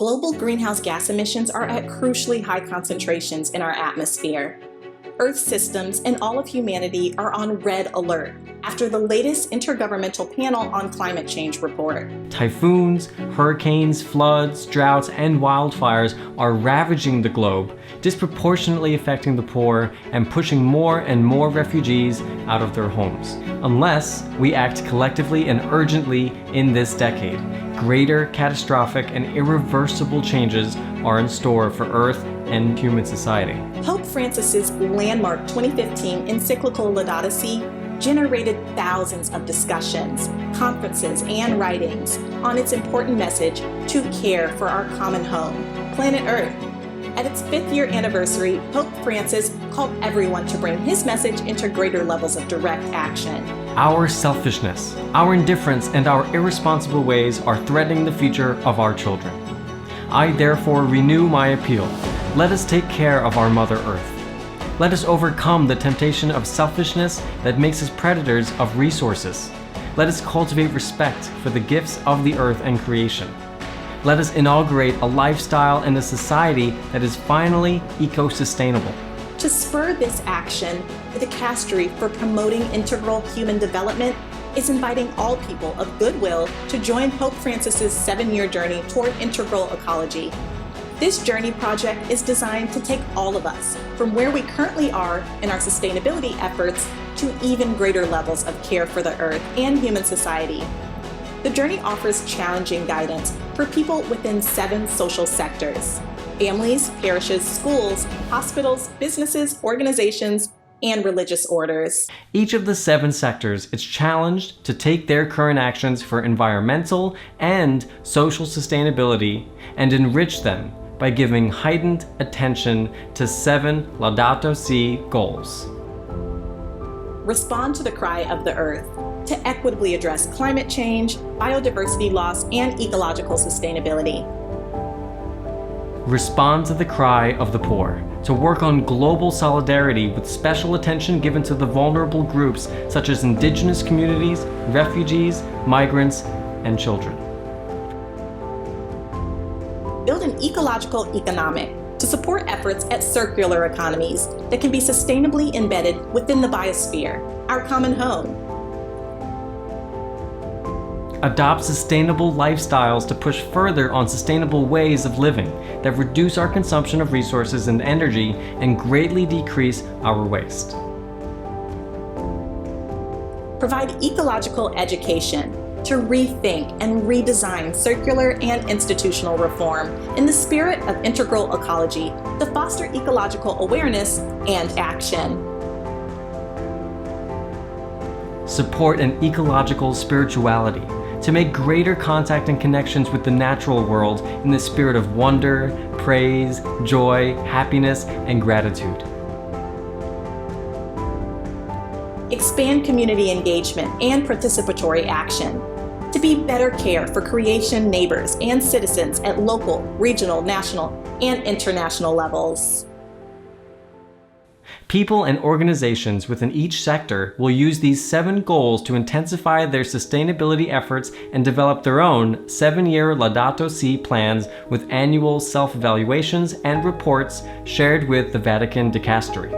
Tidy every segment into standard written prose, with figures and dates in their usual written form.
Global greenhouse gas emissions are at crucially high concentrations in our atmosphere. Earth systems and all of humanity are on red alert after the latest Intergovernmental Panel on Climate Change report. Typhoons, hurricanes, floods, droughts, and wildfires are ravaging the globe, disproportionately affecting the poor and pushing more and more refugees out of their homes. Unless we act collectively and urgently in this decade, greater catastrophic and irreversible changes are in store for Earth and human society. Pope Francis's landmark 2015 encyclical Laudato Si generated thousands of discussions, conferences, and writings on its important message to care for our common home, planet Earth. At its 5th year anniversary, Pope Francis called everyone to bring his message into greater levels of direct action. Our selfishness, our indifference, and our irresponsible ways are threatening the future of our children. I therefore renew my appeal. Let us take care of our Mother Earth. Let us overcome the temptation of selfishness that makes us predators of resources. Let us cultivate respect for the gifts of the earth and creation. Let us inaugurate a lifestyle and a society that is finally eco-sustainable. To spur this action, the dicastery for promoting integral human development is inviting all people of goodwill to join Pope Francis's 7-year journey toward integral ecology. This journey project is designed to take all of us from where we currently are in our sustainability efforts to even greater levels of care for the earth and human society. The journey offers challenging guidance for people within 7 social sectors: families, parishes, schools, hospitals, businesses, organizations, and religious orders. Each of the 7 sectors is challenged to take their current actions for environmental and social sustainability and enrich them by giving heightened attention to 7 Laudato Si goals. Respond to the cry of the earth to equitably address climate change, biodiversity loss, and ecological sustainability. Respond to the cry of the poor, to work on global solidarity with special attention given to the vulnerable groups such as indigenous communities, refugees, migrants, and children. Build an ecological economic to support efforts at circular economies that can be sustainably embedded within the biosphere, our common home. Adopt sustainable lifestyles to push further on sustainable ways of living that reduce our consumption of resources and energy and greatly decrease our waste. Provide ecological education to rethink and redesign circular and institutional reform in the spirit of integral ecology to foster ecological awareness and action. Support an ecological spirituality to make greater contact and connections with the natural world in the spirit of wonder, praise, joy, happiness, and gratitude. Expand community engagement and participatory action to be better care for creation neighbors and citizens at local, regional, national, and international levels. People and organizations within each sector will use these 7 goals to intensify their sustainability efforts and develop their own 7-year Laudato Si plans with annual self-evaluations and reports shared with the Vatican Dicastery.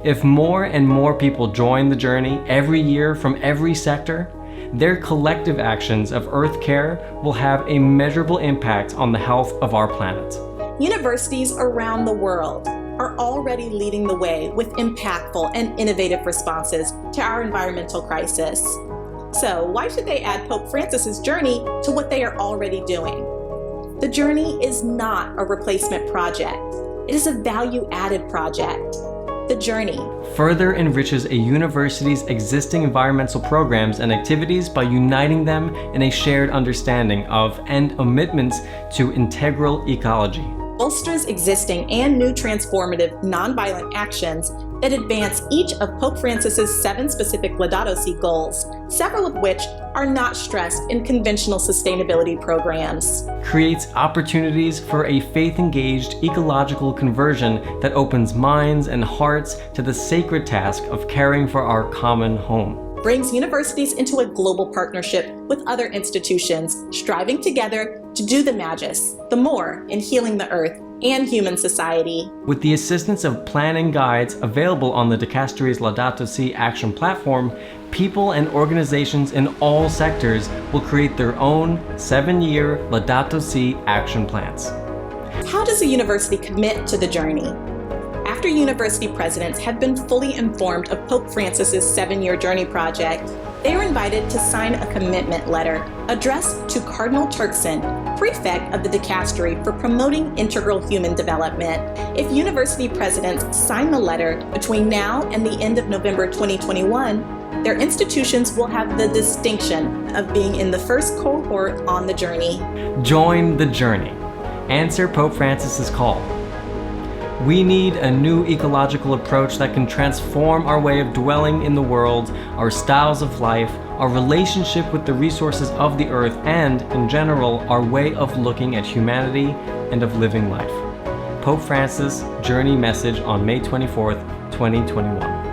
If more and more people join the journey every year from every sector, their collective actions of Earth care will have a measurable impact on the health of our planet. Universities around the world are already leading the way with impactful and innovative responses to our environmental crisis. So why should they add Pope Francis's journey to what they are already doing? The journey is not a replacement project. It is a value-added project. The journey further enriches a university's existing environmental programs and activities by uniting them in a shared understanding of and commitments to integral ecology. Bolsters existing and new transformative nonviolent actions that advance each of Pope Francis's 7 specific Laudato Si goals, several of which are not stressed in conventional sustainability programs. Creates opportunities for a faith-engaged ecological conversion that opens minds and hearts to the sacred task of caring for our common home. Brings universities into a global partnership with other institutions, striving together to do the magis, the more, in healing the earth and human society. With the assistance of planning guides available on the Dicastery's Laudato Si Action platform, people and organizations in all sectors will create their own 7-year Laudato Si action plans. How does a university commit to the journey? After university presidents have been fully informed of Pope Francis's 7-year journey project, they are invited to sign a commitment letter addressed to Cardinal Turkson, prefect of the dicastery for promoting integral human development. If university presidents sign the letter between now and the end of November 2021, their institutions will have the distinction of being in the first cohort on the journey. Join the journey. Answer Pope Francis's call. We need a new ecological approach that can transform our way of dwelling in the world, our styles of life, our relationship with the resources of the earth, and, in general, our way of looking at humanity and of living life. Pope Francis Journey Message on May 24th, 2021.